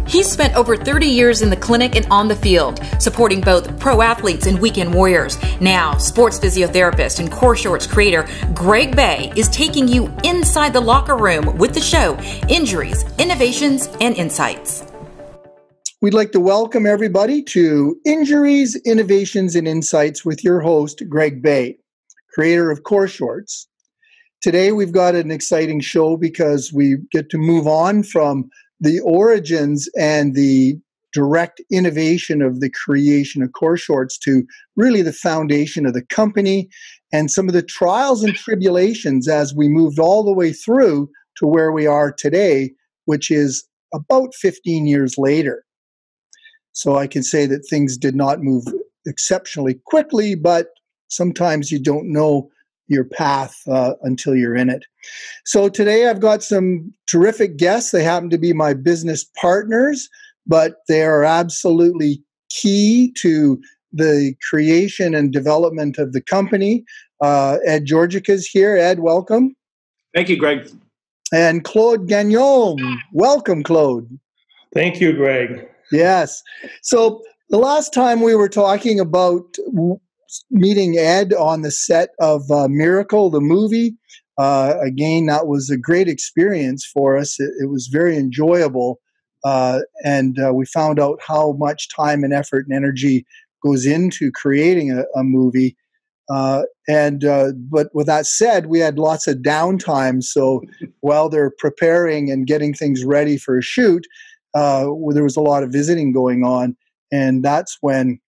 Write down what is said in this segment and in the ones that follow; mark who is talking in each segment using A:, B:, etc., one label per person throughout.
A: He's spent over 30 years in the clinic and on the field, supporting both pro athletes and weekend warriors. Now, sports physiotherapist and Coreshorts creator Greg Bay is taking you inside the locker room with the show Injuries, Innovations, and Insights.
B: We'd like to welcome everybody to Injuries, Innovations, and Insights with your host, Greg Bay, creator of Coreshorts. Today, we've got an exciting show because we get to move on from the origins and the direct innovation of the creation of Coreshorts to really the foundation of the company and some of the trials and tribulations as we moved all the way through to where we are today, which is about 15 years later. So I can say that things did not move exceptionally quickly, but sometimes you don't know your path until you're in it. So today I've got some terrific guests. They happen to be my business partners, but they are absolutely key to the creation and development of the company. Ed Georgica is here. Ed, welcome.
C: Thank you, Greg.
B: And Claude Gagnon. Welcome, Claude.
D: Thank you, Greg.
B: Yes. So the last time we were talking about meeting Ed on the set of Miracle, the movie, again, that was a great experience for us. It was very enjoyable. And we found out how much time and effort and energy goes into creating a movie. But with that said, we had lots of downtime. So while they're preparing and getting things ready for a shoot, there was a lot of visiting going on. And that's when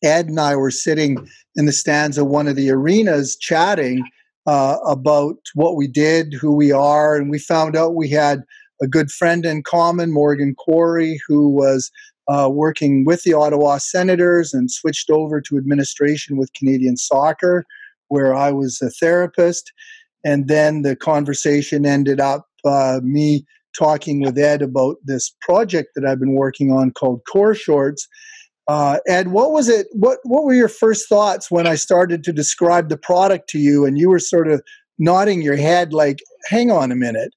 B: Ed and I were sitting in the stands of one of the arenas chatting about what we did, who we are, and we found out we had a good friend in common, Morgan Quarry, who was working with the Ottawa Senators and switched over to administration with Canadian Soccer, where I was a therapist. And then the conversation ended up me talking with Ed about this project that I've been working on called Coreshorts. Ed, what was it? What were your first thoughts when I started to describe the product to you, and you were sort of nodding your head like, "Hang on a minute."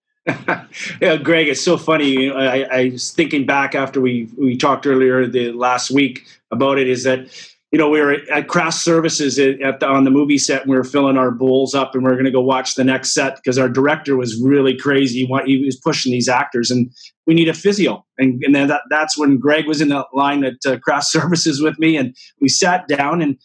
C: Yeah, Greg, it's so funny. I was thinking back after we talked earlier the last week about it. Is that we were at Craft Services on the movie set, and we were filling our bowls up, and we were going to go watch the next set because our director was really crazy. He was pushing these actors, and we need a physio. And then that's when Greg was in the line at Craft Services with me, and we sat down, and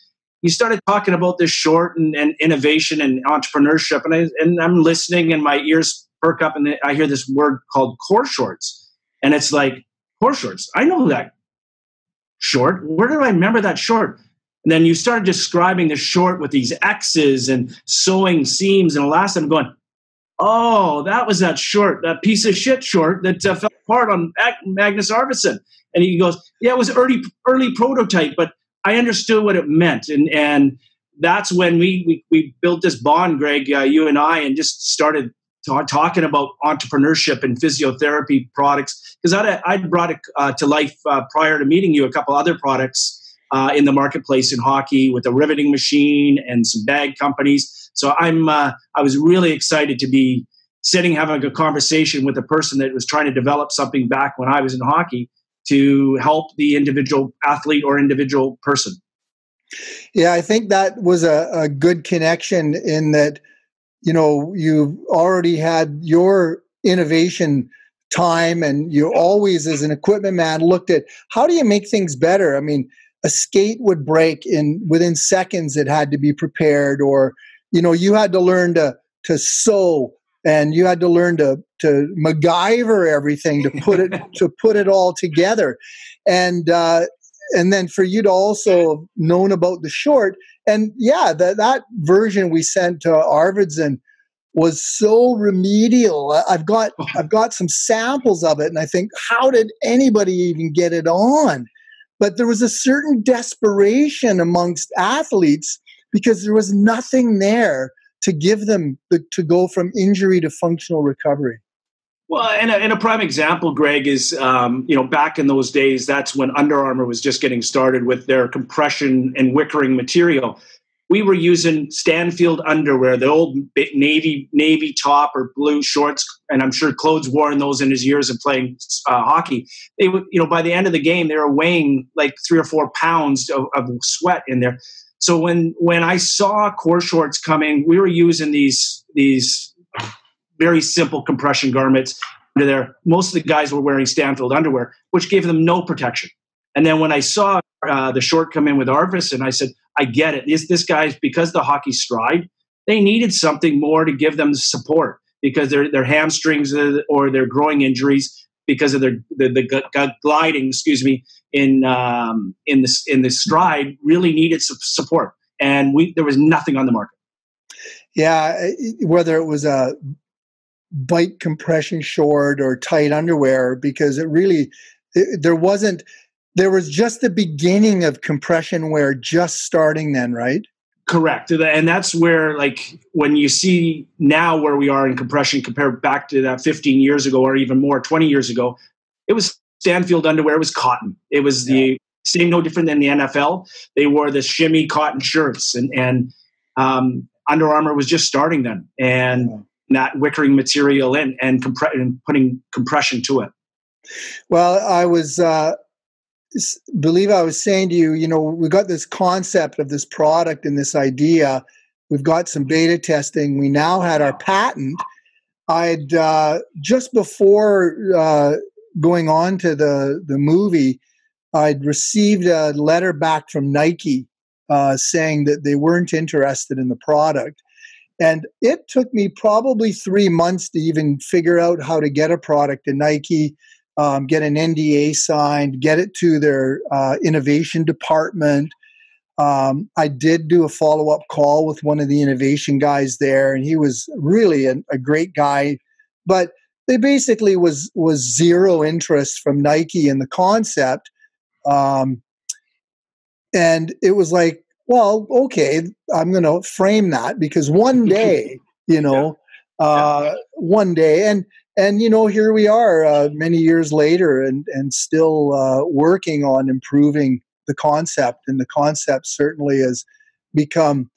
C: he started talking about this short and innovation and entrepreneurship, and I'm listening, and my ears perk up, and I hear this word called Coreshorts, and it's like, Coreshorts, I know that short. Where do I remember that short? And then you started describing the short with these X's and sewing seams and elastic. I'm going, oh, that was that short, that piece of shit short that fell apart on Magnus Arvidsson. And he goes, yeah, it was early prototype, but I understood what it meant. And that's when we built this bond, Greg, you and I, and just started talking about entrepreneurship and physiotherapy products, because I'd brought it to life prior to meeting you, a couple other products in the marketplace in hockey with a riveting machine and some bag companies. So I was really excited to be having a conversation with a person that was trying to develop something back when I was in hockey to help the individual athlete or individual person.
B: Yeah, I think that was a good connection in that, you've already had your innovation time, and you always, as an equipment man, looked at how do you make things better? I mean, a skate would break within seconds. It had to be prepared, or, you had to learn to sew, and you had to learn to MacGyver everything to put it all together. And then for you to also have known about the short, and yeah, that version we sent to Arvidsson was so remedial. I've got some samples of it, and I think, how did anybody even get it on? But there was a certain desperation amongst athletes because there was nothing there to give them to go from injury to functional recovery.
C: Well, and a prime example, Greg, is, back in those days, that's when Under Armour was just getting started with their compression and wickering material. we were using Stanfield underwear, the old navy top or blue shorts, and I'm sure Claude's worn those in his years of playing hockey. They would, by the end of the game, they were weighing like 3 or 4 pounds of sweat in there. So when I saw Coreshorts coming, we were using these very simple compression garments under there. Most of the guys were wearing Stanfield underwear, which gave them no protection. And then when I saw the short come in with Arvis, and I said, I get it. This guy's, because the hockey stride, they needed something more to give them the support because their hamstrings or their groin injuries because of the gliding, in the stride really needed support, and there was nothing on the market.
B: Yeah, whether it was a bike compression short or tight underwear, because there was just the beginning of compression wear just starting then, right?
C: Correct. And that's where, like, when you see now where we are in compression compared back to that 15 years ago or even more, 20 years ago, it was Stanfield underwear. It was cotton. It was the same, no different than the NFL. They wore the shimmy cotton shirts, and Under Armour was just starting then, and that wickering material in and putting compression to it.
B: Well, I was saying to you, we got this concept of this product and this idea. We've got some beta testing. We now had our patent. I'd just before going on to the movie, I'd received a letter back from Nike saying that they weren't interested in the product. And it took me probably 3 months to even figure out how to get a product to Nike, get an NDA signed, get it to their innovation department. I did do a follow-up call with one of the innovation guys there, and he was really a great guy. But they basically was zero interest from Nike in the concept. And it was like, well, okay, I'm going to frame that because one day, one day, and here we are many years later and still working on improving the concept. And the concept certainly has become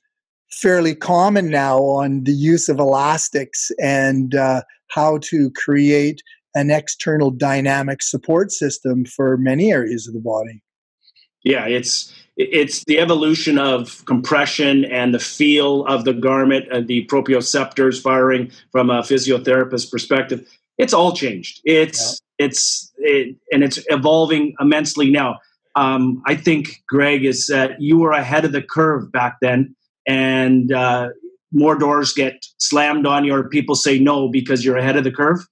B: fairly common now on the use of elastics and how to create an external dynamic support system for many areas of the body.
C: Yeah, it's the evolution of compression and the feel of the garment, the proprioceptors firing from a physiotherapist perspective. It's all changed. It's evolving immensely now. I think, Greg, is that you were ahead of the curve back then, and more doors get slammed on you, or people say no because you're ahead of the curve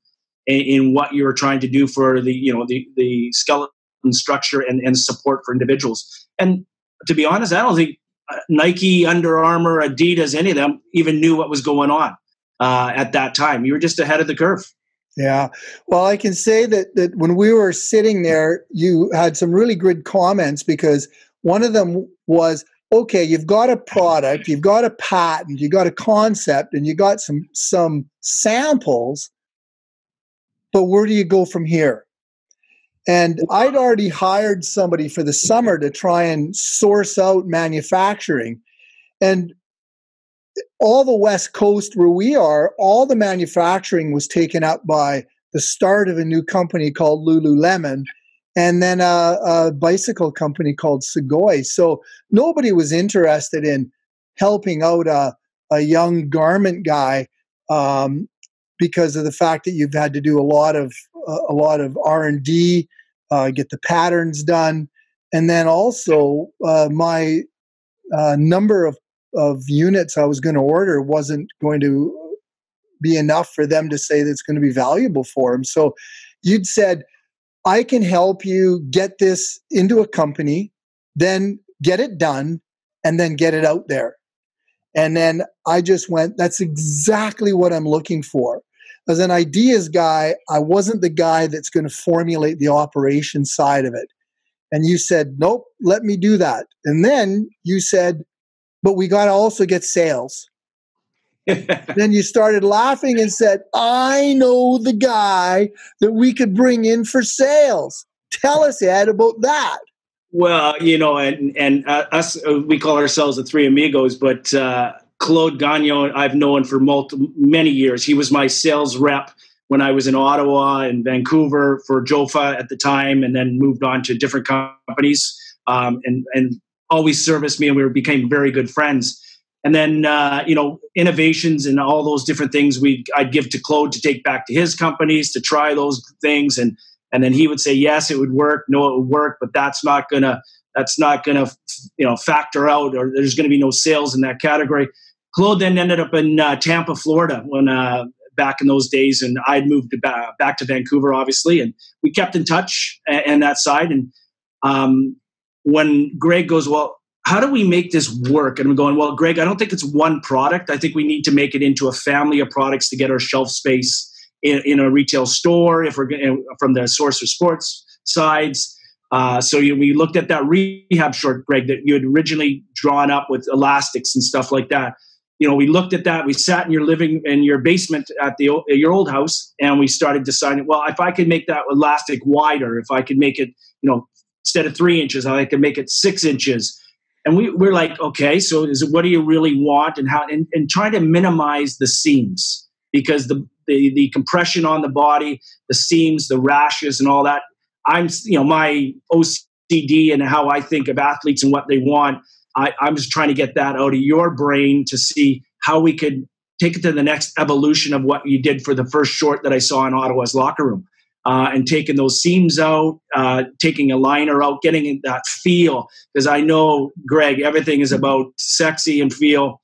C: in what you were trying to do for the skeleton structure and support for individuals. And to be honest, I don't think Nike, Under Armour, Adidas, any of them even knew what was going on at that time. You were just ahead of the curve.
B: Yeah. Well, I can say that when we were sitting there, you had some really good comments, because one of them was, okay, you've got a product, you've got a patent, you got a concept, and you got some samples, but where do you go from here? And I'd already hired somebody for the summer to try and source out manufacturing. And all the West Coast where we are, all the manufacturing was taken up by the start of a new company called Lululemon, and then a bicycle company called Segoy. So nobody was interested in helping out a young garment guy because of the fact that you've had to do a lot of R&D, get the patterns done, and then also my number of units I was going to order wasn't going to be enough for them to say that it's going to be valuable for them. So you'd said, I can help you get this into a company, then get it done, and then get it out there. And then I just went, that's exactly what I'm looking for. As an ideas guy, I wasn't the guy that's going to formulate the operation side of it. And you said, nope, let me do that. And then you said, but we got to also get sales. Then you started laughing and said, I know the guy that we could bring in for sales. Tell us, Ed, about that.
C: Well, us, we call ourselves the Three Amigos, but Claude Gagnon, I've known for many years. He was my sales rep when I was in Ottawa and Vancouver for Jofa at the time, and then moved on to different companies, and always serviced me, and we became very good friends. And then, innovations and all those different things I'd give to Claude to take back to his companies to try those things, and then he would say, yes, it would work. No, it would work, but that's not gonna factor out, or there's going to be no sales in that category. Claude then ended up in Tampa, Florida, when back in those days, and I'd moved back to Vancouver, obviously, and we kept in touch and that side. And when Greg goes, well, how do we make this work? And I'm going, well, Greg, I don't think it's one product. I think we need to make it into a family of products to get our shelf space in a retail store, if we're from the Source of Sports sides. So we looked at that rehab short, Greg, that you had originally drawn up with elastics and stuff like that. We looked at that. We sat in your basement at your old house, and we started deciding, well, if I could make that elastic wider, if I could make it, instead of 3 inches, I could make it 6 inches. And we're like, okay, so what do you really want, and how, and trying to minimize the seams, because the compression on the body, the seams, the rashes, and all that. I'm, my OCD and how I think of athletes and what they want. I'm just trying to get that out of your brain to see how we could take it to the next evolution of what you did for the first short that I saw in Ottawa's locker room, and taking those seams out, taking a liner out, getting that feel. Because I know, Greg, everything is about sexy and feel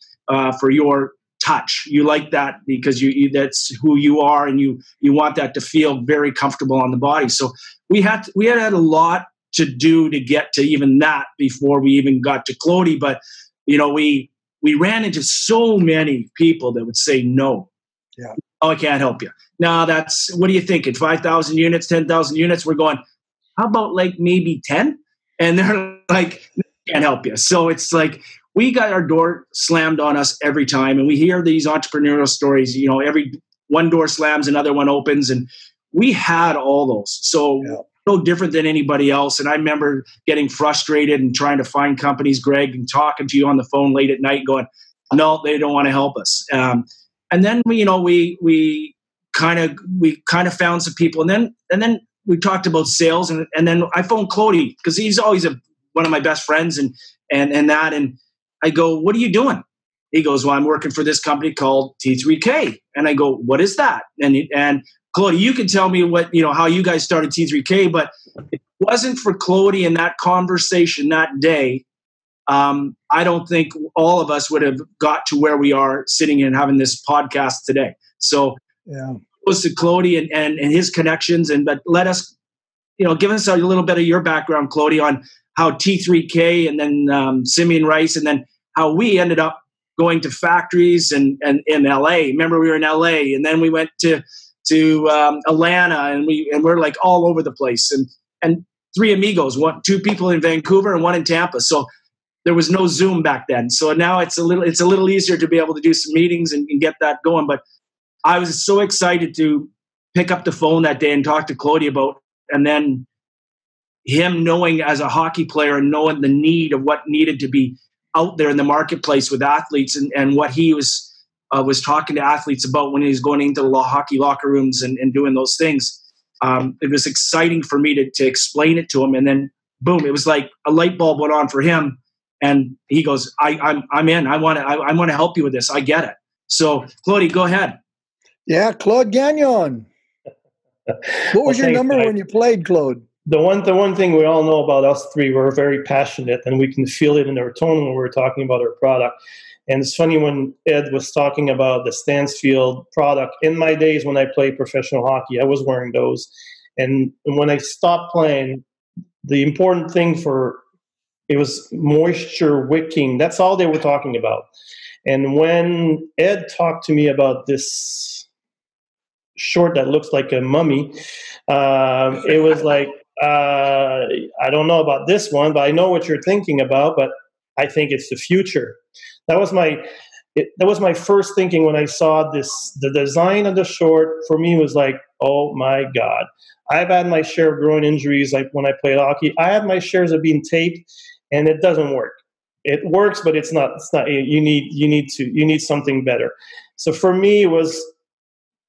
C: for your touch. You like that because that's who you are, and you want that to feel very comfortable on the body. So we had a lot to do to get to even that before we even got to Claude. But we ran into so many people that would say no.
B: Yeah.
C: Oh, I can't help you. No, what are you thinking? 5,000 units, 10,000 units? We're going, how about like maybe 10? And they're like, can't help you. So it's like, we got our door slammed on us every time. And we hear these entrepreneurial stories, every one door slams, another one opens. And we had all those. So no different than anybody else. And I remember getting frustrated and trying to find companies, Greg, and talking to you on the phone late at night going, no, they don't want to help us. And then we kind of found some people. And then we talked about sales. And then I phoned Claude, because he's always one of my best friends and I go, what are you doing? He goes, well, I'm working for this company called T3K. And I go, what is that? And Claude, you can tell me how you guys started T3K, but if it wasn't for Claude and that conversation that day, I don't think all of us would have got to where we are sitting and having this podcast today. So it was to Claude and his connections, but let us, give us a little bit of your background, Claude, on how T3K and then Simeon Rice, and then how we ended up going to factories and in LA. Remember, we were in LA, and then we went to Atlanta, and we're like all over the place. And Three Amigos, two people in Vancouver and one in Tampa. So there was no Zoom back then. So now it's a little easier to be able to do some meetings and get that going. But I was so excited to pick up the phone that day and talk to Claude about, and then him knowing as a hockey player and knowing the need of what needed to be out there in the marketplace with athletes, and what he was talking to athletes about when he was going into the hockey locker rooms and doing those things. It was exciting for me to explain it to him. And then boom, it was like a light bulb went on for him. And he goes, I'm in. I want to help you with this. I get it. So Claude, go ahead.
B: Yeah, Claude Gagnon. What was your number when you played, Claude?
D: The one thing we all know about us three, we're very passionate, and we can feel it in our tone when we're talking about our product. And it's funny, when Ed was talking about the Stansfield product, in my days when I played professional hockey, I was wearing those. And when I stopped playing, the important thing it was moisture wicking. That's all they were talking about. And when Ed talked to me about this short that looks like a mummy, it was like, I don't know about this one, but I know what you're thinking about, but I think it's the future. That was my first thinking when I saw this. The design of the short for me was like, oh my God. I've had my share of groin injuries, like when I played hockey. I have my shares of being taped, and it doesn't work. It works, but it's not. You need something better. So for me, it was,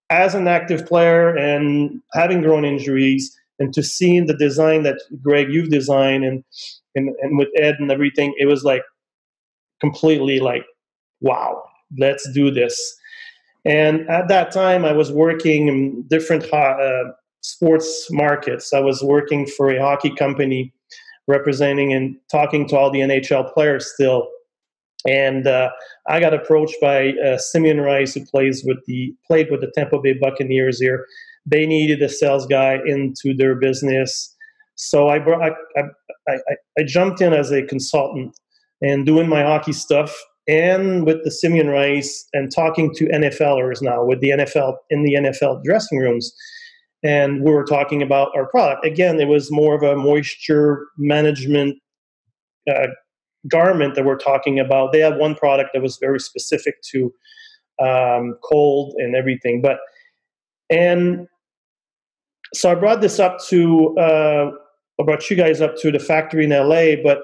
D: as an active player and having groin injuries, and to seeing the design that Greg you've designed and with Ed and everything, it was like completely like, wow, let's do this. And at that time, I was working in different sports markets. I was working for a hockey company, representing and talking to all the NHL players still. And I got approached by Simeon Rice, who played with the Tampa Bay Buccaneers here. They needed a sales guy into their business, so I jumped in as a consultant and doing my hockey stuff, and with the Simeon Rice, and talking to NFLers now with the NFL in the NFL dressing rooms. And we were talking about our product. Again, it was more of a moisture management garment that we're talking about. They had one product that was very specific to cold and everything. And so I brought this up to, I brought you guys up to the factory in LA, but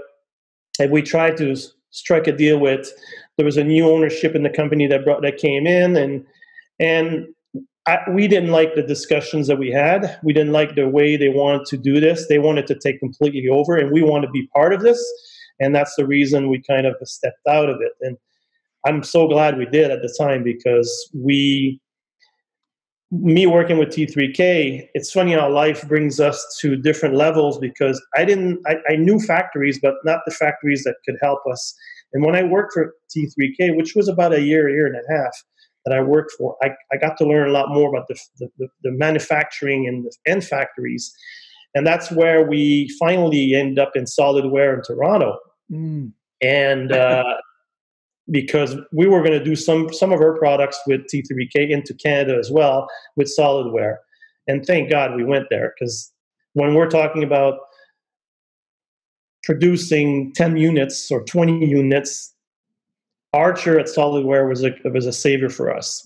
D: we tried to strike a deal with, there was a new ownership in the company that came in, and we didn't like the discussions that we had. We didn't like the way they wanted to do this. They wanted to take completely over, and we want to be part of this. And that's the reason we kind of stepped out of it. And I'm so glad we did at the time, because me working with T3K, it's funny how life brings us to different levels, because I knew factories, but not the factories that could help us. And when I worked for T3K, which was about a year and a half that I worked for, I got to learn a lot more about the manufacturing and the end factories. And that's where we finally ended up in solid wear in Toronto. Mm. And because we were going to do some of our products with T3K into Canada as well with solid wear. And thank God we went there, because when we're talking about producing 10 units or 20 units, Archer at solid wear was a savior for us.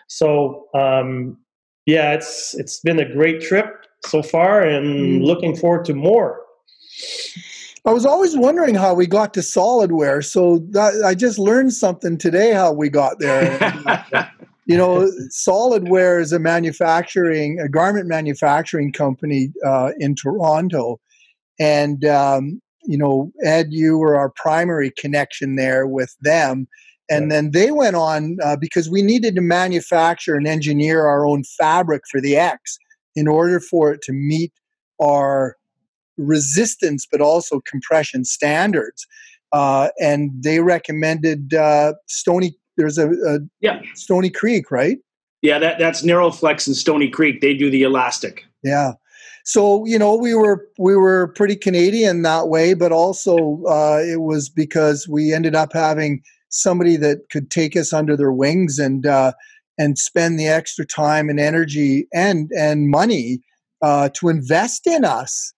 D: So yeah, it's been a great trip so far, and looking forward to more.
B: I was always wondering how we got to solid wear, so I just learned something today how we got there. Solid wear is a garment manufacturing company in Toronto, and Ed, you were our primary connection there with them. And then they went on because we needed to manufacture and engineer our own fabric for the X in order for it to meet our resistance, but also compression standards. And they recommended Stony Creek, right?
C: Yeah, that's Narrowflex and Stony Creek. They do the elastic.
B: Yeah. So, we were pretty Canadian that way, but also it was because we ended up having somebody that could take us under their wings and spend the extra time and energy and money to invest in us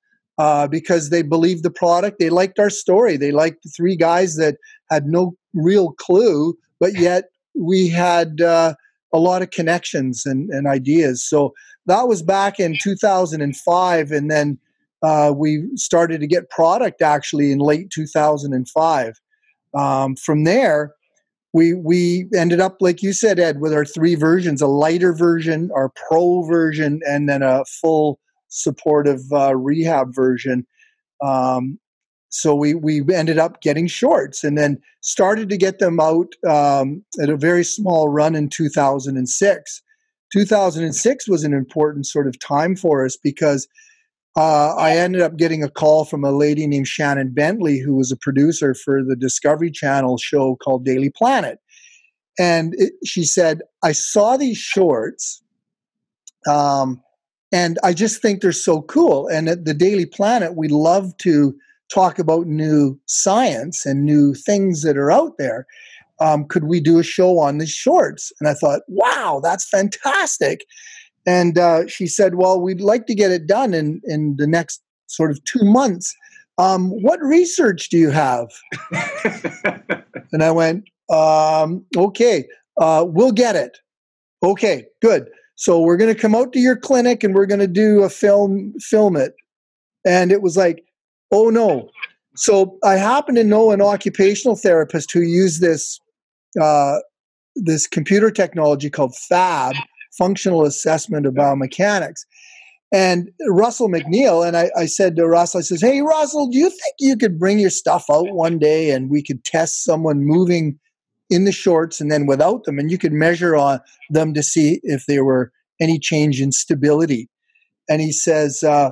B: because they believed the product. They liked our story. They liked the three guys that had no real clue, but yet we had a lot of connections and ideas. So that was back in 2005, and then we started to get product actually in late 2005. From there, we ended up, like you said, Ed, with our three versions: a lighter version, our pro version, and then a full supportive rehab version. So we ended up getting shorts, and then started to get them out at a very small run in 2006. 2006 was an important sort of time for us because I ended up getting a call from a lady named Shannon Bentley, who was a producer for the Discovery Channel show called Daily Planet. And she said, I saw these shorts, and I just think they're so cool. And at the Daily Planet, we love to talk about new science and new things that are out there. Could we do a show on these shorts? And I thought, wow, that's fantastic. And she said, well, we'd like to get it done in the next sort of 2 months. What research do you have? And I went, okay, we'll get it. Okay, good. So we're going to come out to your clinic and we're going to do a film it. And it was like, oh no. So I happen to know an occupational therapist who used this computer technology called FAB, Functional Assessment of Biomechanics. And Russell McNeil, and I said to Russell, I says, hey, Russell, do you think you could bring your stuff out one day and we could test someone moving in the shorts and then without them, and you could measure on them to see if there were any change in stability? And he says, yeah,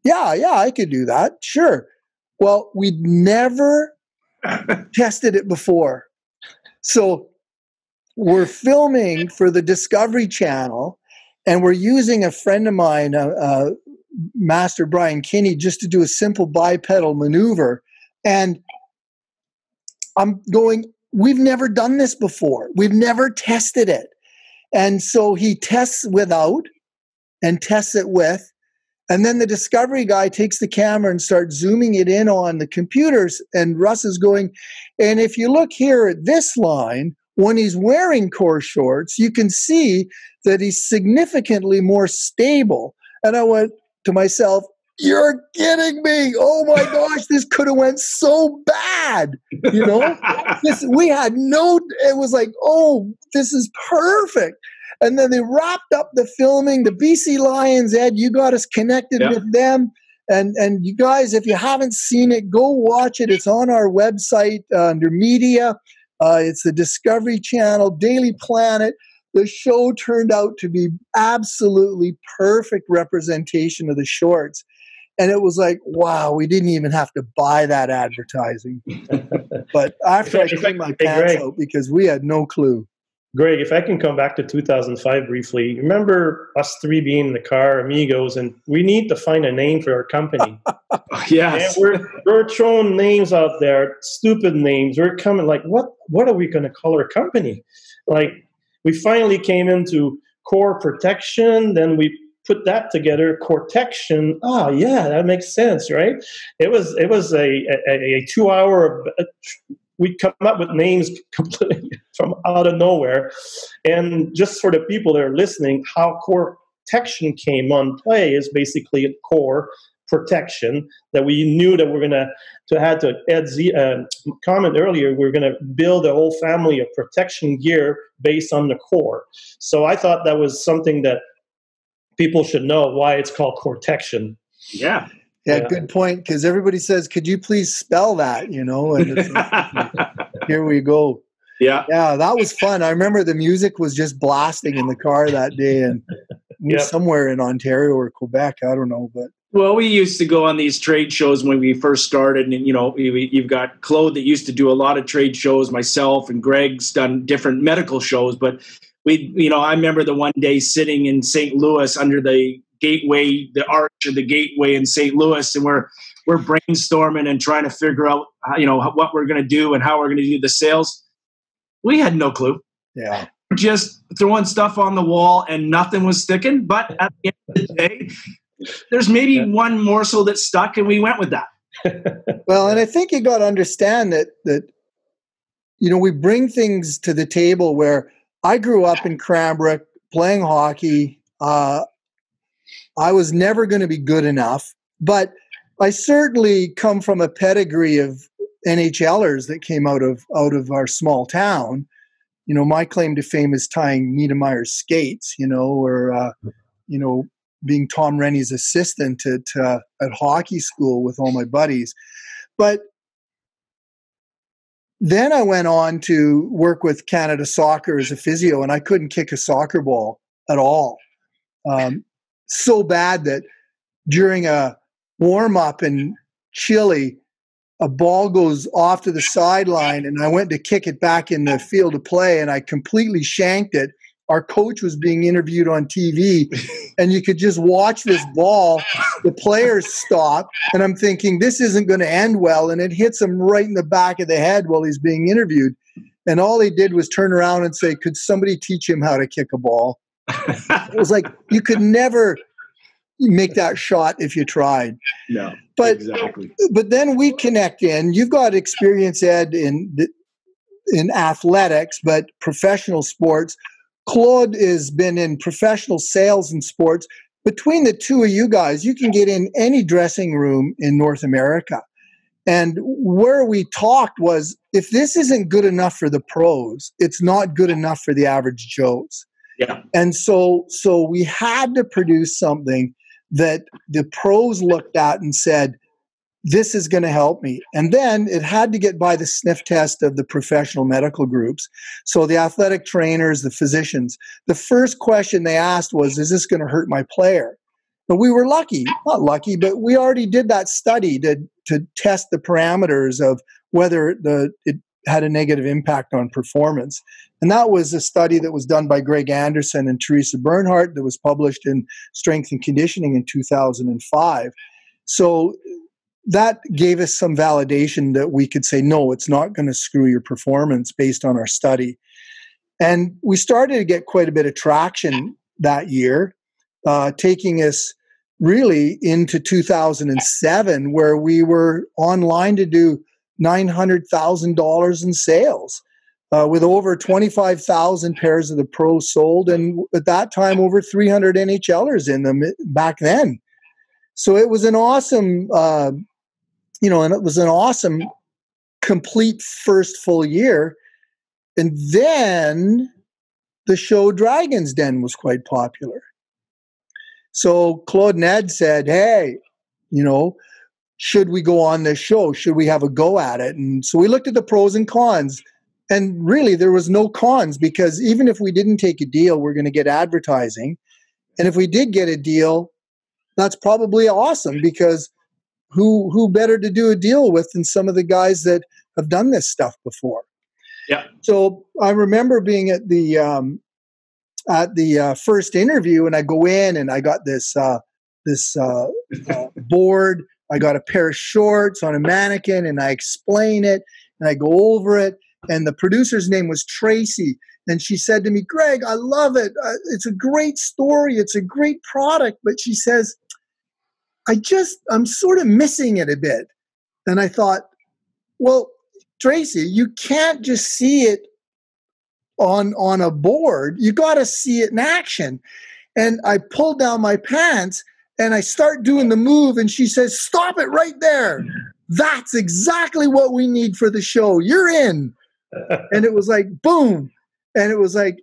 B: I could do that. Sure. Well, we'd never tested it before. So we're filming for the Discovery Channel, and we're using a friend of mine, Master Brian Kinney, just to do a simple bipedal maneuver. And I'm going, we've never done this before. We've never tested it. And so he tests without and tests it with. And then the Discovery guy takes the camera and starts zooming it in on the computers. And Russ is going, and if you look here at this line, when he's wearing Coreshorts, you can see that he's significantly more stable. And I went to myself, you're kidding me. Oh my gosh, this could have went so bad. You know, it was like, oh, this is perfect. And then they wrapped up the filming. The BC Lions, Ed, you got us connected with them. And you guys, if you haven't seen it, go watch it. It's on our website under media. It's the Discovery Channel, Daily Planet. The show turned out to be absolutely perfect representation of the shorts. And it was like, wow, we didn't even have to buy that advertising. But after I cleaned my pants out, because we had no clue.
D: Greg, if I can come back to 2005 briefly, remember us three being in the car, amigos, and we need to find a name for our company.
C: Yes.
D: And we're throwing names out there, stupid names. We're coming like, what are we going to call our company? Like, we finally came into Coretection, then we put that together, Coretection. Oh, yeah, that makes sense, right? It was a 2-hour. We'd come up with names completely from out of nowhere, and just for the people that are listening, how Coretection came on play is basically a core protection that we knew that we're going to add to Ed's comment earlier. We're going to build a whole family of protection gear based on the core. So I thought that was something that people should know why it's called Coretection.
C: Yeah.
B: Yeah, good point. Because everybody says, "Could you please spell that?" You know, and it's like, here we go.
C: Yeah,
B: that was fun. I remember the music was just blasting in the car that day, and we were somewhere in Ontario or Quebec. I don't know, but
C: well, we used to go on these trade shows when we first started, and you know, you've got Claude that used to do a lot of trade shows. Myself and Greg's done different medical shows, but I remember the one day sitting in St. Louis under the gateway, the arch of the gateway in St. Louis, and we're brainstorming and trying to figure out what we're going to do and how we're going to do the sales. We had no clue.
B: Yeah,
C: just throwing stuff on the wall and nothing was sticking. But at the end of the day, there's maybe one morsel that stuck, and we went with that.
B: Well, and I think you got to understand that we bring things to the table. Where I grew up in Cranbrook playing hockey. I was never going to be good enough, but I certainly come from a pedigree of NHLers that came out of our small town. You know, my claim to fame is tying Niedermeyer's skates, or being Tom Rennie's assistant at hockey school with all my buddies. But then I went on to work with Canada Soccer as a physio, and I couldn't kick a soccer ball at all. So bad that during a warm-up in Chile, a ball goes off to the sideline, and I went to kick it back in the field of play, and I completely shanked it. Our coach was being interviewed on TV, and you could just watch this ball. The players stop, and I'm thinking, this isn't going to end well, and it hits him right in the back of the head while he's being interviewed. And all he did was turn around and say, could somebody teach him how to kick a ball? It was like, you could never make that shot if you tried.
C: No,
B: but
C: exactly.
B: But then we connect in. You've got experience, Ed, in athletics, but professional sports. Claude has been in professional sales and sports. Between the two of you guys, you can get in any dressing room in North America. And where we talked was, if this isn't good enough for the pros, it's not good enough for the average Joes.
C: Yeah.
B: And so we had to produce something that the pros looked at and said, this is going to help me. And then it had to get by the sniff test of the professional medical groups. So the athletic trainers, the physicians, the first question they asked was, is this going to hurt my player? But we were lucky, not lucky, but we already did that study to test the parameters of whether it had a negative impact on performance. And that was a study that was done by Greg Anderson and Teresa Bernhardt that was published in Strength and Conditioning in 2005. So that gave us some validation that we could say, no, it's not going to screw your performance based on our study. And we started to get quite a bit of traction that year, taking us really into 2007, where we were online to do $900,000 in sales, with over 25,000 pairs of the Pro sold, and at that time over 300 NHLers in them back then. So it was an awesome, and it was an awesome complete first full year. And then the show Dragon's Den was quite popular. So Claude and Ed said, hey, should we go on this show? Should we have a go at it? And so we looked at the pros and cons. And really, there was no cons, because even if we didn't take a deal, we're going to get advertising. And if we did get a deal, that's probably awesome, because who better to do a deal with than some of the guys that have done this stuff before?
C: Yeah.
B: So I remember being at the first interview, and I go in and I got this board. I got a pair of shorts on a mannequin, and I explain it and I go over it. And the producer's name was Tracy. And she said to me, Greg, I love it. It's a great story. It's a great product. But she says, I'm sort of missing it a bit. And I thought, well, Tracy, you can't just see it on a board. You got to see it in action. And I pulled down my pants and I start doing the move. And she says, stop it right there. That's exactly what we need for the show. You're in. And it was like, boom. And it was like,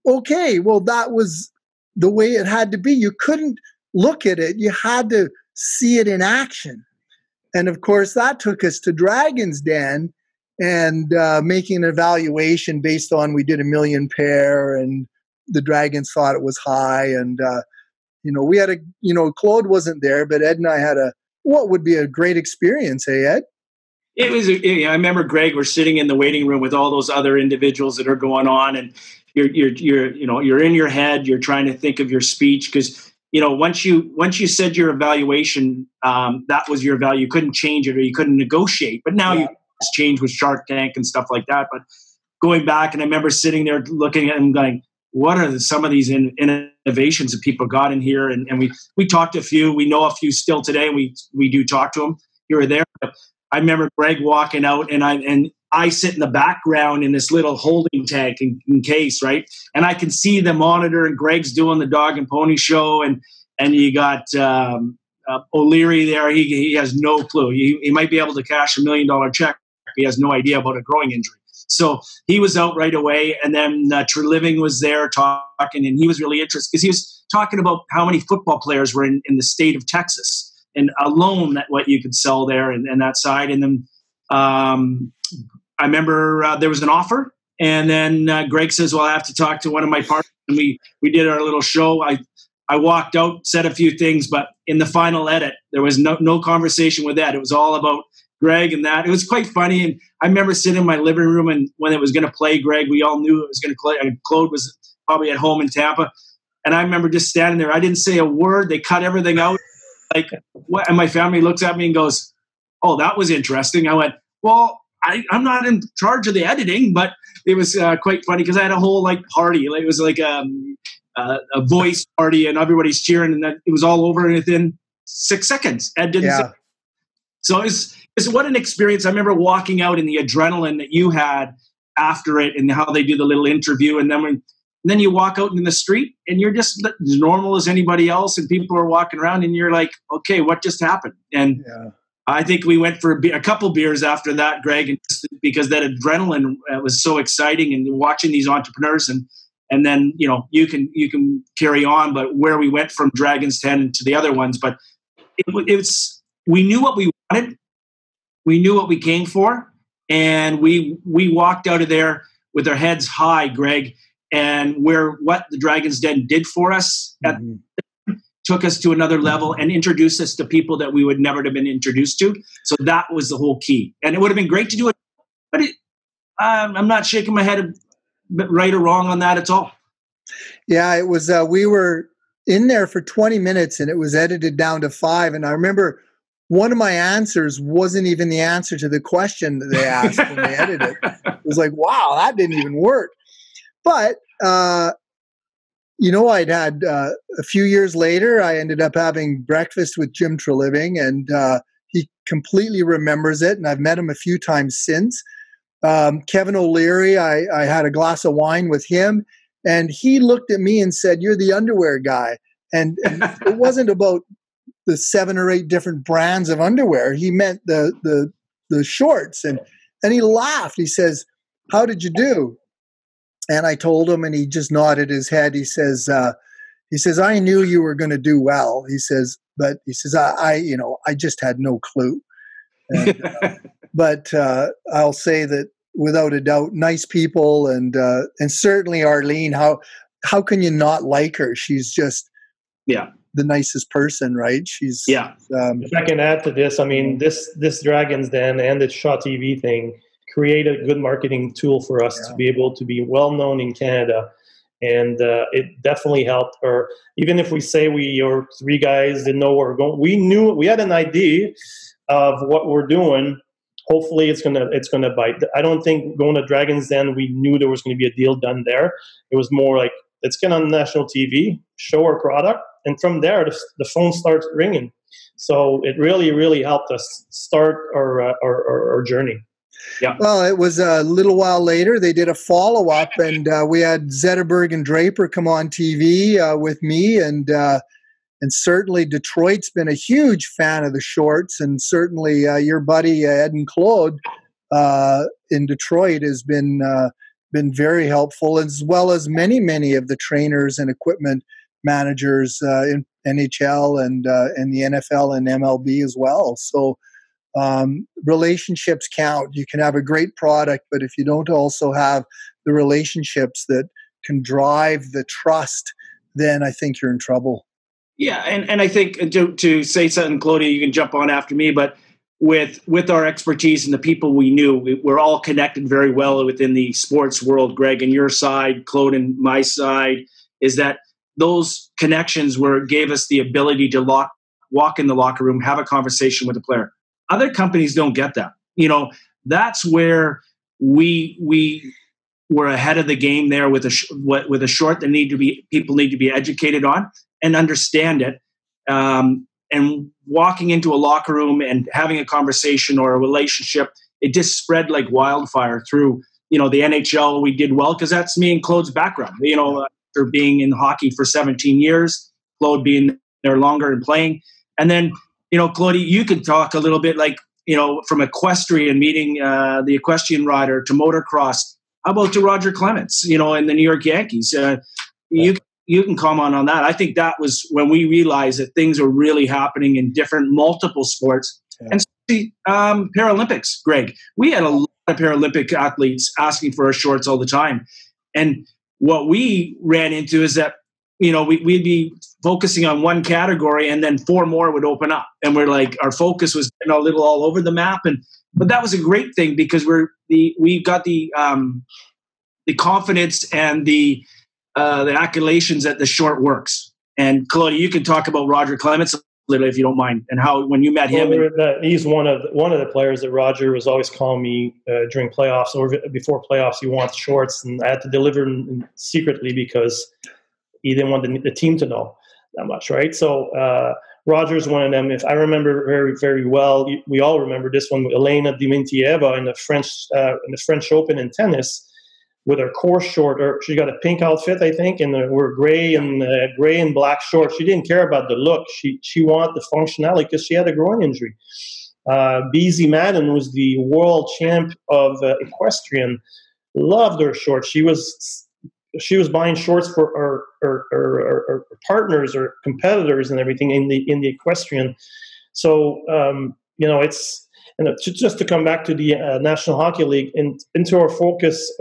B: okay, well, that was the way it had to be. You couldn't look at it. You had to see it in action. And of course, that took us to Dragon's Den and making an evaluation based on, we did 1 million pair and the Dragons thought it was high. And, we had Claude wasn't there, but Ed and I had what would be a great experience, hey, Ed?
C: It was. I remember, Greg, we're sitting in the waiting room with all those other individuals that are going on, and you're in your head. You're trying to think of your speech, because once you said your evaluation, that was your value. You couldn't change it, or you couldn't negotiate. But now it's changed with Shark Tank and stuff like that. But going back, and I remember sitting there looking at them, going, "What are some of these innovations that people got in here?" And we talked to a few. We know a few still today. We do talk to them here or there. But I remember Greg walking out, and I sit in the background in this little holding tank in case, right? And I can see the monitor, and Greg's doing the dog and pony show, and you got O'Leary there. He has no clue. He might be able to cash $1 million check. He has no idea about a growing injury. So he was out right away. And then Treliving was there talking, and he was really interested because he was talking about how many football players were in the state of Texas, and alone that what you could sell there and that side. And then I remember there was an offer, and then Greg says, well, I have to talk to one of my partners. And we did our little show. I walked out, said a few things, but in the final edit, there was no conversation with Ed. It was all about Greg and that. It was quite funny. And I remember sitting in my living room, and when it was going to play Greg, we all knew it was going to play. Claude was probably at home in Tampa. And I remember just standing there. I didn't say a word. They cut everything out. Like, what? And my family looks at me and goes, oh, that was interesting. I went, well, I'm not in charge of the editing, but it was quite funny because I had a whole party. It was like a voice party, and everybody's cheering, and it was all over within 6 seconds. Ed didn't say. So it's what an experience. I remember walking out and the adrenaline that you had after it, and how they do the little interview, and then And then you walk out in the street and you're just as normal as anybody else, and people are walking around and you're like, okay, what just happened? And I think we went for a couple beers after that, Greg, and because that adrenaline was so exciting, and watching these entrepreneurs, and then you can carry on. But where we went from Dragon's Den to the other ones, but it's we knew what we wanted, we knew what we came for, and we walked out of there with our heads high, Greg. And what the Dragon's Den did for us took us to another level and introduced us to people that we would never have been introduced to. So that was the whole key. And it would have been great to do it, but I'm not shaking my head right or wrong on that at all.
B: Yeah, it was, we were in there for 20 minutes and it was edited down to 5. And I remember one of my answers wasn't even the answer to the question that they asked when they edited it. It was like, wow, that didn't even work. But, I'd had a few years later, I ended up having breakfast with Jim Treliving, and he completely remembers it. And I've met him a few times since. Kevin O'Leary, I had a glass of wine with him, and he looked at me and said, "You're the underwear guy." And it wasn't about the 7 or 8 different brands of underwear. He meant the shorts. And he laughed. He says, "How did you do?" And I told him, and he just nodded his head. He says, "I knew you were going to do well." He says, "But he says, I just had no clue." And, but I'll say that without a doubt, nice people, and certainly Arlene. How can you not like her? She's just the nicest person, right? She's
D: if I can add to this, I mean, this Dragon's Den and the Shaw TV thing create a good marketing tool for us to be able to be well known in Canada, and it definitely helped. Or even if we say we or 3 guys didn't know where we're going, we knew, we had an idea of what we're doing. Hopefully, it's gonna bite. I don't think going to Dragon's Den, we knew there was going to be a deal done there. It was more like, let's get on national TV, show our product, and from there the phone starts ringing. So it really, really helped us start our journey.
B: Yeah. Well, it was a little while later. They did a follow-up, and we had Zetterberg and Draper come on TV with me, and certainly Detroit's been a huge fan of the shorts, and certainly your buddy Ed and Claude in Detroit has been very helpful, as well as many of the trainers and equipment managers in NHL and the NFL and MLB as well. So. Relationships count. You can have a great product, but if you don't also have the relationships that can drive the trust, then I think you're in trouble.
C: Yeah, and I think to say something, Claudia, you can jump on after me, but with our expertise and the people we knew, we're all connected very well within the sports world, Greg, and your side, Claude, and my side, is that those connections gave us the ability to walk in the locker room, have a conversation with the player. Other companies don't get that. That's where we were ahead of the game there with a short that people need to be educated on and understand it. And walking into a locker room and having a conversation or a relationship, it just spread like wildfire through. The NHL. We did well because that's me and Claude's background. After being in hockey for 17 years, Claude being there longer and playing, and then. Claudia, you could talk a little bit from equestrian, meeting the equestrian rider, to motocross. How about to Roger Clemens, in the New York Yankees? You can comment on that. I think that was when we realized that things are really happening in multiple sports. Yeah. And Paralympics, Greg. We had a lot of Paralympic athletes asking for our shorts all the time. And what we ran into is that we'd be focusing on one category and then 4 more would open up. And we're like, our focus was a little all over the map. But that was a great thing because we got the confidence and the accolations that the short works. And Claudia, you can talk about Roger Clemens a little if you don't mind, and how when you met him.
D: He's one of the players that Roger was always calling me during playoffs or before playoffs. He wants shorts, and I had to deliver them secretly because he didn't want the team to know that much, right? So Roger's one of them. If I remember very, very well, we all remember this one with Elena Dimitrieva in the French Open in tennis. with her Coreshort, or she got a pink outfit, I think, and we're gray and black shorts. She didn't care about the look. She wanted the functionality because she had a groin injury. BZ Madden was the world champ of equestrian. Loved her shorts. She was buying shorts for her partners or competitors and everything in the equestrian. So just to come back to the National Hockey League and into our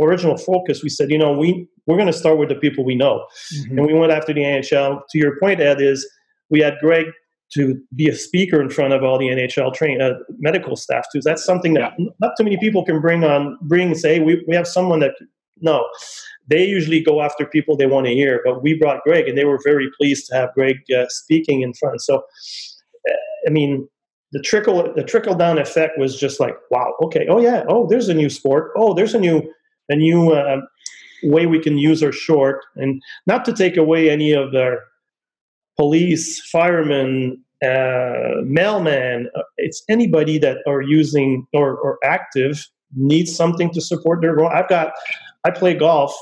D: original focus, we said, we're going to start with the people we know, and we went after the NHL. To your point, Ed, is we had Greg to be a speaker in front of all the NHL medical staff too. That's something that not too many people can bring and say, we have someone that, no, they usually go after people they want to hear, but we brought Greg and they were very pleased to have Greg speaking in front. So, the trickle down effect was just like, wow, okay. Oh yeah. Oh, there's a new sport. Oh, there's a new way we can use our short, and not to take away any of their police, firemen, mailman. It's anybody that are using or active needs something to support their goal. I play golf,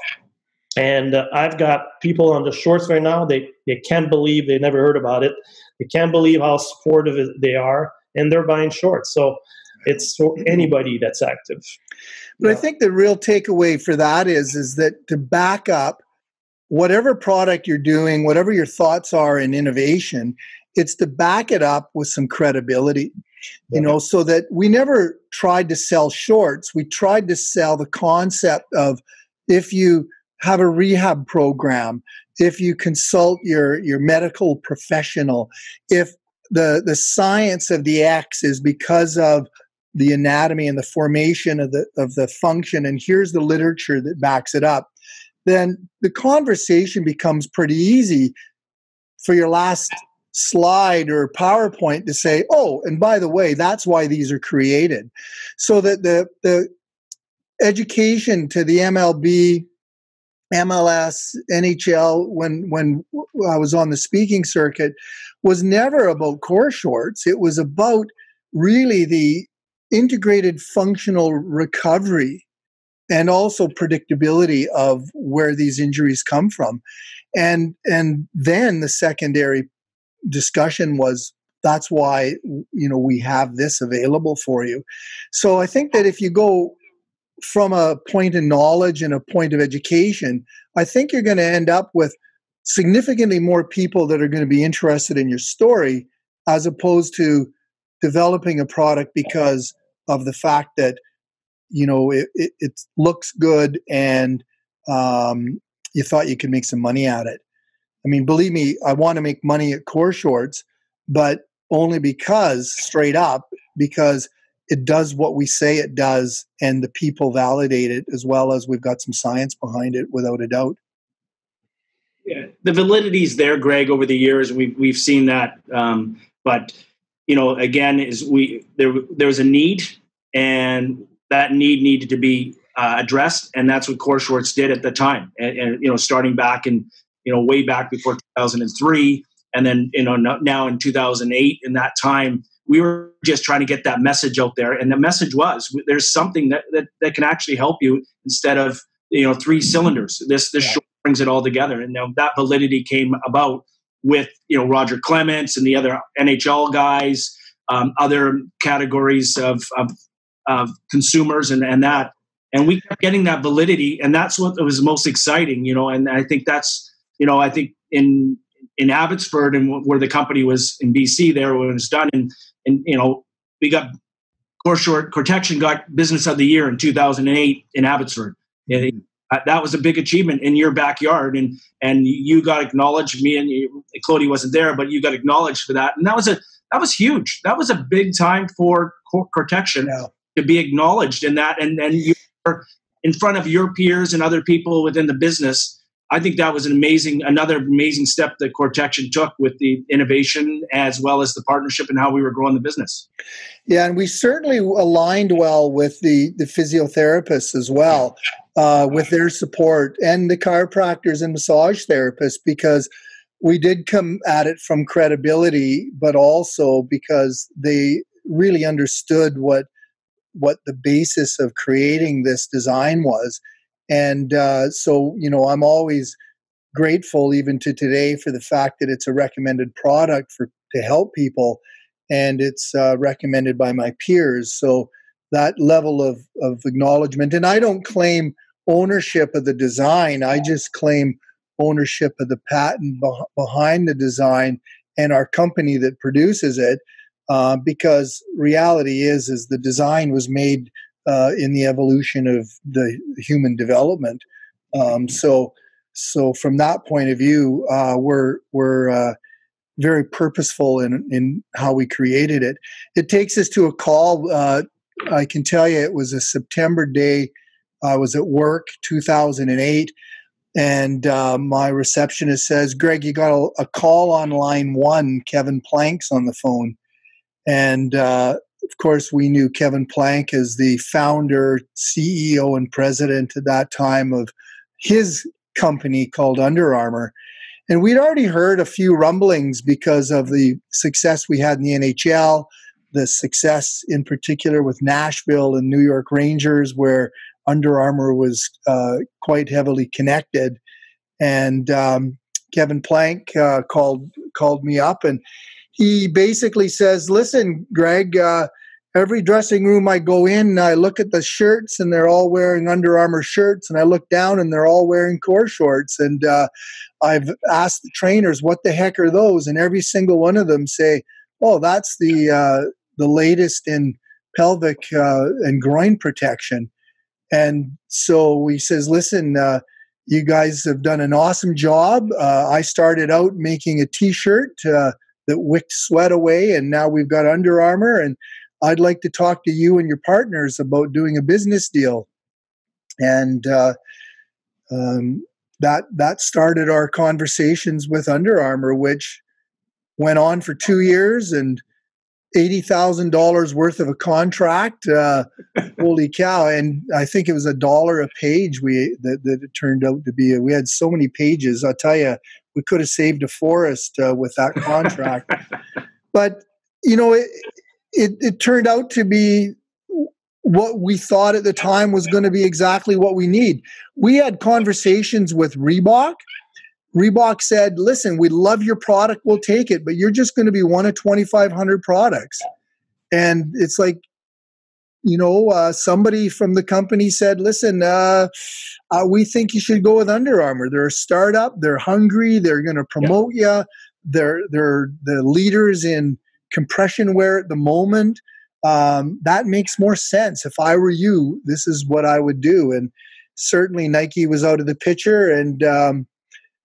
D: and I've got people on the shorts right now. They can't believe they never heard about it. They can't believe how supportive they are, and they're buying shorts. So it's for anybody that's active.
B: But I think the real takeaway for that is that to back up whatever product you're doing, whatever your thoughts are in innovation, it's to back it up with some credibility, so that we never tried to sell shorts. We tried to sell the concept of, if you have a rehab program, if you consult your medical professional, if the science of the X is because of the anatomy and the formation of the function, and here's the literature that backs it up, then the conversation becomes pretty easy for your last slide or PowerPoint to say, oh, and by the way, that's why these are created. So that the education to the MLB, MLS, NHL, when I was on the speaking circuit, was never about Coreshorts. It was about really the integrated functional recovery and also predictability of where these injuries come from. And then the secondary discussion was, that's why, we have this available for you. So I think that if you go from a point of knowledge and a point of education, I think you're going to end up with significantly more people that are going to be interested in your story, as opposed to developing a product because of the fact that it looks good and you thought you could make some money at it. I mean, believe me, I want to make money at Coreshorts, but only because it does what we say it does, and the people validate it, as well as we've got some science behind it, without a doubt.
C: Yeah, the validity is there, Greg. Over the years, we've seen that, but again, there was a need, and that need needed to be addressed, and that's what Coreshorts did at the time. And starting back in way back before 2003, and then now in 2008, in that time, we were just trying to get that message out there, and the message was, there's something that can actually help you instead of 3 cylinders. This short brings it all together, and that validity came about with Roger Clements and the other NHL guys, other categories of consumers, and that, and we kept getting that validity, and that's what was most exciting, and I think that's I think in Abbotsford, and where the company was in BC there when it was done, and we got Coretection got Business of the Year in 2008 in Abbotsford. That was a big achievement in your backyard, and you got acknowledged. Me and Claude wasn't there, but you got acknowledged for that, and that was huge. That was a big time for Coretection to be acknowledged in that, and you were in front of your peers and other people within the business. I think that was another amazing step that Coretection took with the innovation, as well as the partnership and how we were growing the business.
B: Yeah, and we certainly aligned well with the physiotherapists as well, with their support, and the chiropractors and massage therapists, because we did come at it from credibility, but also because they really understood what the basis of creating this design was. And so, I'm always grateful even to today for the fact that it's a recommended product to help people, and it's recommended by my peers. So that level of acknowledgement, and I don't claim ownership of the design. I just claim ownership of the patent behind the design and our company that produces it, because reality is the design was made in the evolution of the human development. So from that point of view, we're very purposeful in how we created it. It takes us to a call. I can tell you it was a September day. I was at work, 2008, and my receptionist says, "Greg, you got a call on line 1. Kevin Plank's on the phone." And of course, we knew Kevin Plank as the founder, CEO, and president at that time of his company called Under Armour. And we'd already heard a few rumblings because of the success we had in the NHL, the success in particular with Nashville and New York Rangers, where Under Armour was quite heavily connected. And Kevin Plank called me up, and he basically says, "Listen, Greg, every dressing room I go in, I look at the shirts and they're all wearing Under Armour shirts, and I look down and they're all wearing Coreshorts. And I've asked the trainers, what the heck are those? And every single one of them say, oh, that's the latest in pelvic and groin protection." And so he says, "Listen, you guys have done an awesome job. I started out making a T-shirt that wicked sweat away, and now we've got Under Armour, and I'd like to talk to you and your partners about doing a business deal." And that started our conversations with Under Armour, which went on for 2 years and $80,000 worth of a contract. Holy cow. And I think it was $1 a page that it turned out to be. We had so many pages. I'll tell you, we could have saved a forest with that contract. But, it turned out to be what we thought at the time was going to be exactly what we need. We had conversations with Reebok. Reebok said, "Listen, we love your product. We'll take it, but you're just going to be one of 2,500 products." And it's like, somebody from the company said, "Listen, we think you should go with Under Armour. They're a startup. They're hungry. They're going to promote you. They're the leaders in compression wear at the moment. That makes more sense. If I were you, this is what I would do." And certainly Nike was out of the picture. And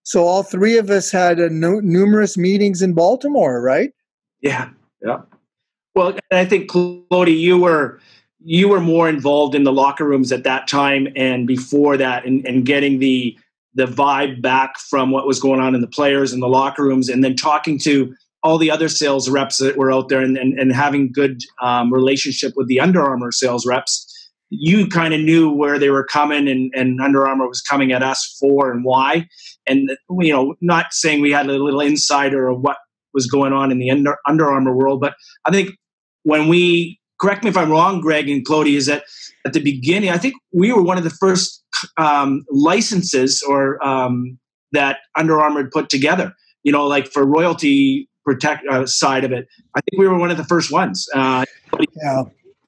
B: so all three of us had numerous meetings in Baltimore, right?
C: Yeah. Well, I think, Claude, you were more involved in the locker rooms at that time and before that, and getting the vibe back from what was going on in the players in the locker rooms, and then talking to all the other sales reps that were out there, and having good relationship with the Under Armour sales reps. You kind of knew where they were coming, and Under Armour was coming at us for and why. And, not saying we had a little insider of what was going on in the Under Armour world, but I think when correct me if I'm wrong, Greg and Claude, is that at the beginning, I think we were one of the first licenses or that Under Armour had put together, like for royalty side of it. I think we were one of the first ones.
B: Yeah.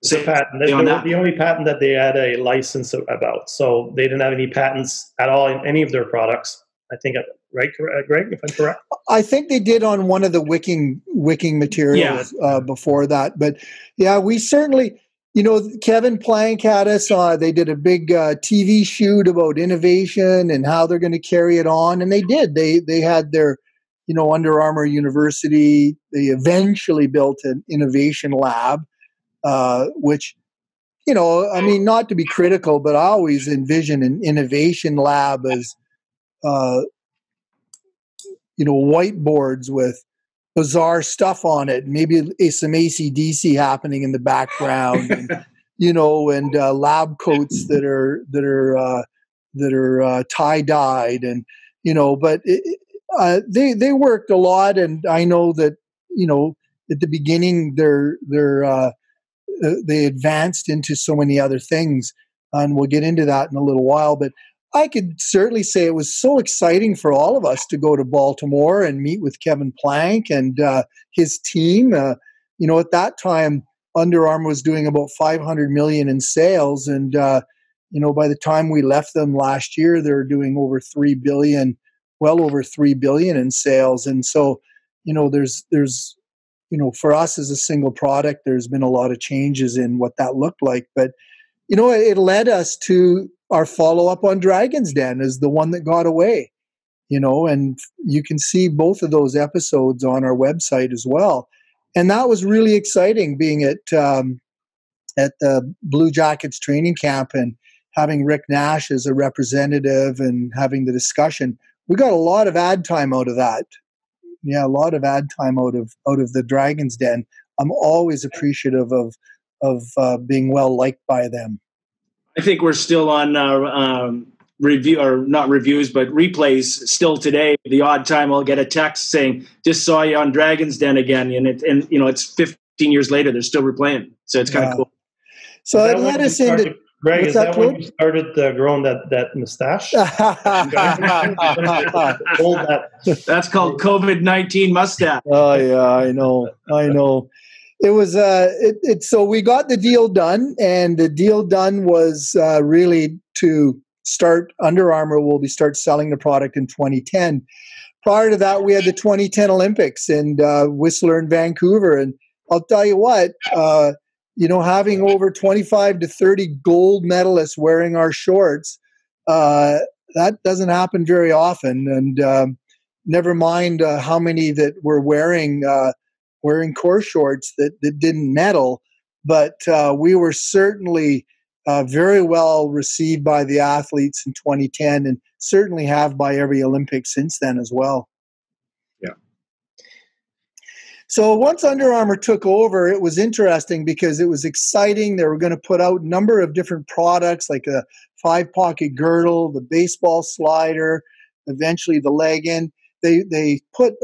D: The patent. They were the only patent that they had a license about. So they didn't have any patents at all in any of their products. I think, right, Greg, if I'm correct?
B: I think they did on one of the wicking materials before that. But yeah, we certainly, Kevin Plank had us. They did a big TV shoot about innovation and how they're going to carry it on. And they did. They had their, Under Armour University. They eventually built an innovation lab, which, not to be critical, but I always envision an innovation lab as, whiteboards with bizarre stuff on it, maybe some AC/DC happening in the background, and, and lab coats that are tie-dyed, and but they worked a lot, and I know that at the beginning they advanced into so many other things. and we'll get into that in a little while. But I could certainly say it was so exciting for all of us to go to Baltimore and meet with Kevin Plank and his team. At that time, Under Armour was doing about $500 million in sales, and by the time we left them last year, they're doing over $3 billion, well over $3 billion in sales. And so, there's for us as a single product, there's been a lot of changes in what that looked like. But it led us to our follow-up on Dragon's Den as the one that got away, and you can see both of those episodes on our website as well. And that was really exciting, being at the Blue Jackets training camp and having Rick Nash as a representative and having the discussion. We got a lot of ad time out of that. Yeah, a lot of ad time out of the Dragon's Den. I'm always appreciative of being well liked by them.
C: I think we're still on review, or not reviews, but replays still today. The odd time I'll get a text saying, "Just saw you on Dragon's Den again," and it's 15 years later they're still replaying. So it's kind of cool.
B: So it led us into.
D: Greg, is that when you started growing that mustache?
C: That's called COVID-19 mustache.
B: Oh yeah, I know. It was so we got the deal done, and the deal done was really to start. Under Armour will start selling the product in 2010. Prior to that, we had the 2010 Olympics in Whistler and Vancouver, and I'll tell you what. Having over 25 to 30 gold medalists wearing our shorts, that doesn't happen very often. And never mind how many that were wearing Coreshorts that didn't medal, but we were certainly very well received by the athletes in 2010, and certainly have by every Olympic since then as well. So once Under Armour took over, it was interesting because it was exciting. They were going to put out a number of different products, like a 5-pocket girdle, the baseball slider, eventually the legging. They put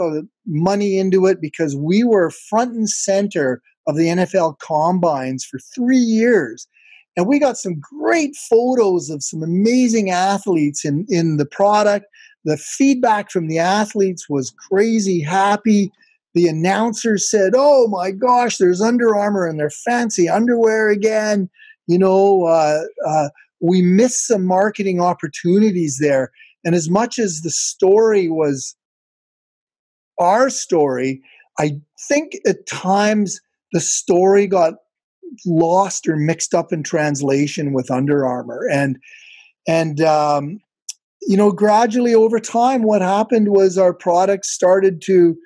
B: money into it because we were front and center of the NFL combines for 3 years. And we got some great photos of some amazing athletes in the product. The feedback from the athletes was crazy happy. The announcer said, "Oh my gosh, there's Under Armour in their fancy underwear again." We missed some marketing opportunities there. And as much as the story was our story, I think at times the story got lost or mixed up in translation with Under Armour. And gradually over time, what happened was our products started to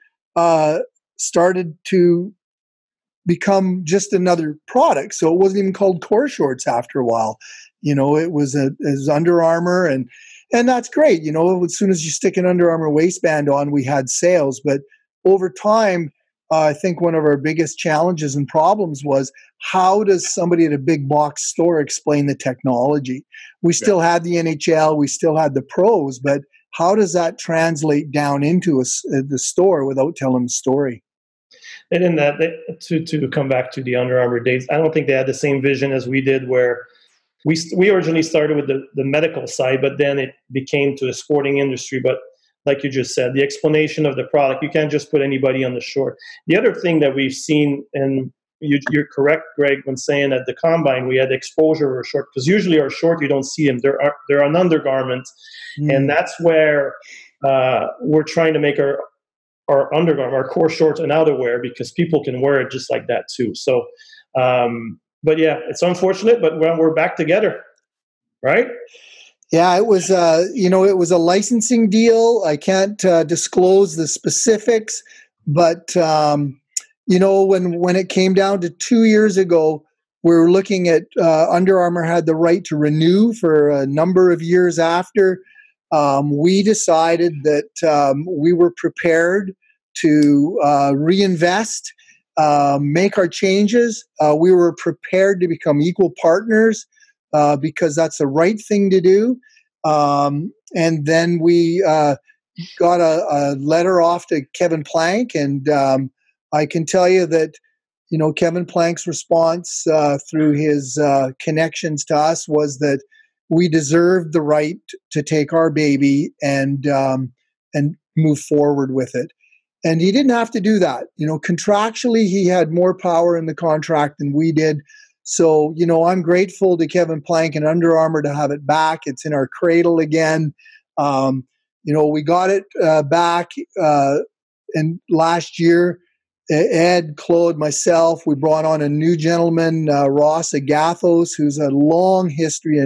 B: become just another product. So it wasn't even called Coreshorts after a while. It was Under Armour, and that's great. As soon as you stick an Under Armour waistband on, we had sales. But over time, I think one of our biggest challenges and problems was, how does somebody at a big box store explain the technology? We still had the NHL, we still had the pros, but how does that translate down into the store without telling the story?
D: And in that, to come back to the Under Armour days, I don't think they had the same vision as we did, where we originally started with the medical side, but then it became to the sporting industry. But like you just said, the explanation of the product, you can't just put anybody on the short. The other thing that we've seen, and you're correct, Greg, when saying at the combine we had exposure or short, because usually our short, you don't see them. They're an undergarment, and that's where we're trying to make our undergarment, our core shorts, and outerwear, because people can wear it just like that too. So, but yeah, it's unfortunate, but we're back together, right?
B: Yeah, it was it was a licensing deal. I can't disclose the specifics, but when it came down to 2 years ago, we were looking at Under Armour had the right to renew for a number of years after. We decided that we were prepared to reinvest, make our changes. We were prepared to become equal partners because that's the right thing to do. And then we got a letter off to Kevin Plank, and I can tell you that, Kevin Plank's response through his connections to us was that we deserved the right to take our baby and move forward with it. And he didn't have to do that. Contractually, he had more power in the contract than we did. So, I'm grateful to Kevin Plank and Under Armour to have it back. It's in our cradle again. We got it back and last year. Ed, Claude, myself, we brought on a new gentleman, Ross Agathos, who's a long history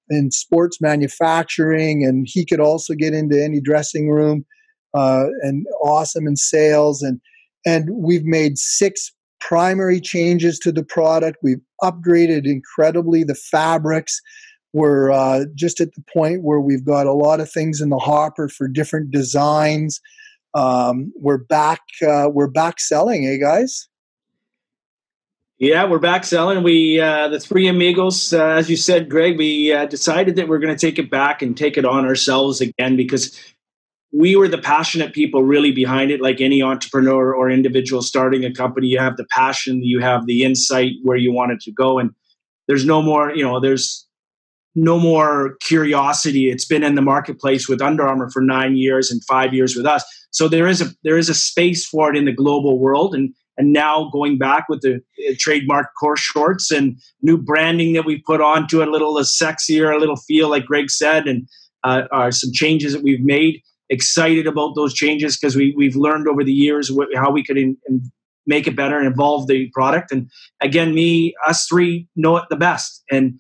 B: in sports manufacturing, and he could also get into any dressing room, and awesome in sales. And we've made 6 primary changes to the product. We've upgraded incredibly the fabrics. We're just at the point where we've got a lot of things in the hopper for different designs. We're back selling, guys?
C: Yeah, we're back selling. We, the three amigos, as you said, Greg, we decided that we're going to take it back and take it on ourselves again, because we were the passionate people really behind it. Like any entrepreneur or individual starting a company, you have the passion, you have the insight where you want it to go. And there's no more, there's no more curiosity. It's been in the marketplace with Under Armour for 9 years and 5 years with us. So there is a space for it in the global world. And now going back with the trademark Coreshorts and new branding that we put onto it, a little sexier, a little feel like Greg said, and some changes that we've made. Excited about those changes because we've learned over the years how we could make it better and evolve the product. And again, us three know it the best. And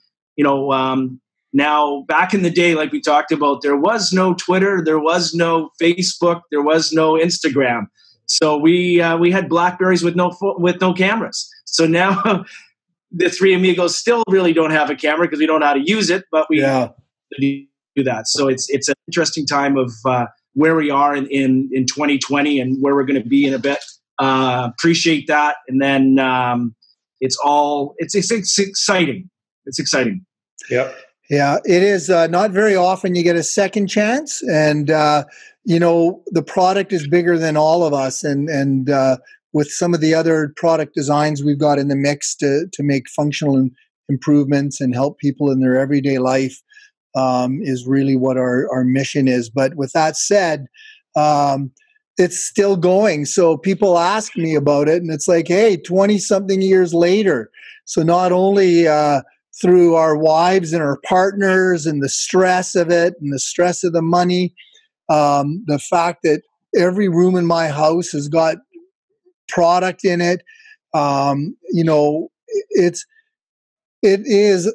C: now back in the day, like we talked about, there was no Twitter, there was no Facebook, there was no Instagram. So we had Blackberries with no cameras. So now the three amigos still really don't have a camera because we don't know how to use it, but we do that. So it's an interesting time of where we are in 2020 and where we're going to be in a bit. Appreciate that. And then it's exciting. It's exciting.
D: Yep.
B: Yeah, it is not very often you get a second chance, and the product is bigger than all of us, and with some of the other product designs we've got in the mix to make functional improvements and help people in their everyday life is really what our mission is. But with that said, it's still going. So people ask me about it, and it's like, hey, 20-something years later. So not only through our wives and our partners and the stress of it and the stress of the money, the fact that every room in my house has got product in it, it is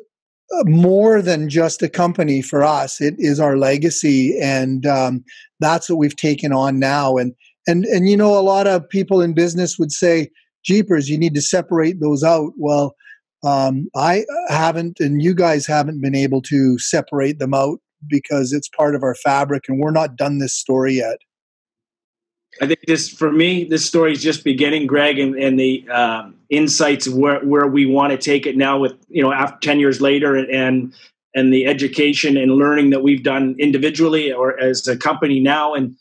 B: more than just a company for us. It is our legacy, and that's what we've taken on now. And a lot of people in business would say, "Jeepers, you need to separate those out." Well, I haven't, and you guys haven't been able to separate them out because it's part of our fabric, and we're not done this story yet.
C: I think for me, this story is just beginning, Greg, and the insights of where we want to take it now with, after 10 years later and the education and learning that we've done individually or as a company now. And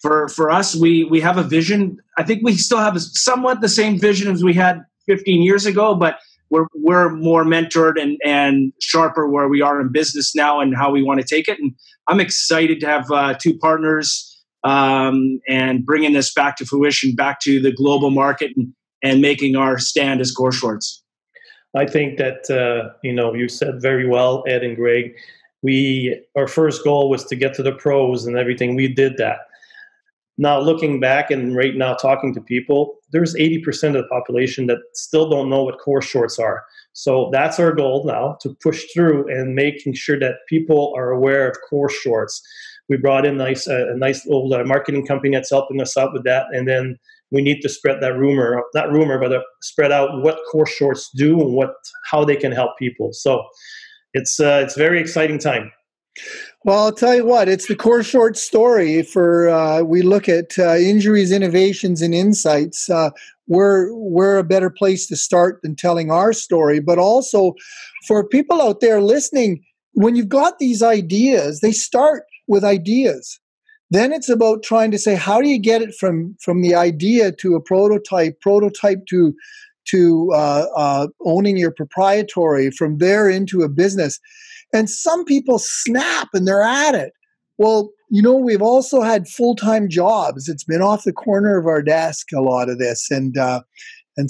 C: for us, we have a vision. I think we still have somewhat the same vision as we had 15 years ago, but we're more mentored and sharper where we are in business now and how we want to take it. And I'm excited to have 2 partners and bringing this back to fruition, back to the global market and making our stand as Coreshorts.
D: I think that, you said very well, Ed and Greg. Our first goal was to get to the pros and everything. We did that. Now, looking back and right now talking to people, there's 80% of the population that still don't know what Coreshorts are. So that's our goal now, to push through and making sure that people are aware of Coreshorts. We brought in a nice old marketing company that's helping us out with that. And then we need to spread that spread out what Coreshorts do and how they can help people. So it's a very exciting time.
B: Well, I'll tell you what, it's the Coreshorts story. We look at injuries, innovations, and insights. We're a better place to start than telling our story. But also for people out there listening, when you've got these ideas, they start with ideas. Then it's about trying to say, how do you get it from the idea to a prototype to to owning your proprietary, from there into a business. And some people snap and they're at it. Well, we've also had full-time jobs. It's been off the corner of our desk, a lot of this. And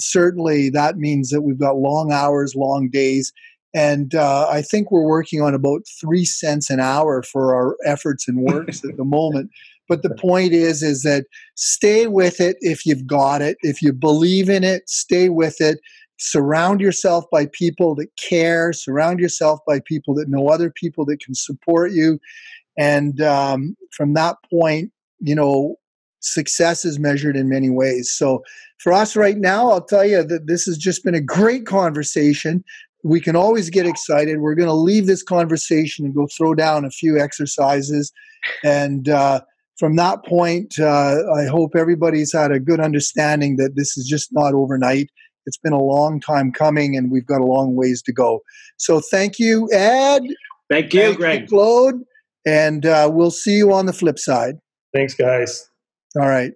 B: certainly that means that we've got long hours, long days. And I think we're working on about 3 cents an hour for our efforts and works at the moment. But the point is that stay with it if you've got it. If you believe in it, stay with it. Surround yourself by people that care. Surround yourself by people that know other people that can support you. And from that point, success is measured in many ways. So for us right now, I'll tell you that this has just been a great conversation. We can always get excited. We're going to leave this conversation and go throw down a few exercises. And from that point, I hope everybody's had a good understanding that this is just not overnight. It's been a long time coming, and we've got a long ways to go. So thank you, Ed.
C: Thank you, Greg.
B: You, Claude. And we'll see you on the flip side.
D: Thanks, guys.
B: All right.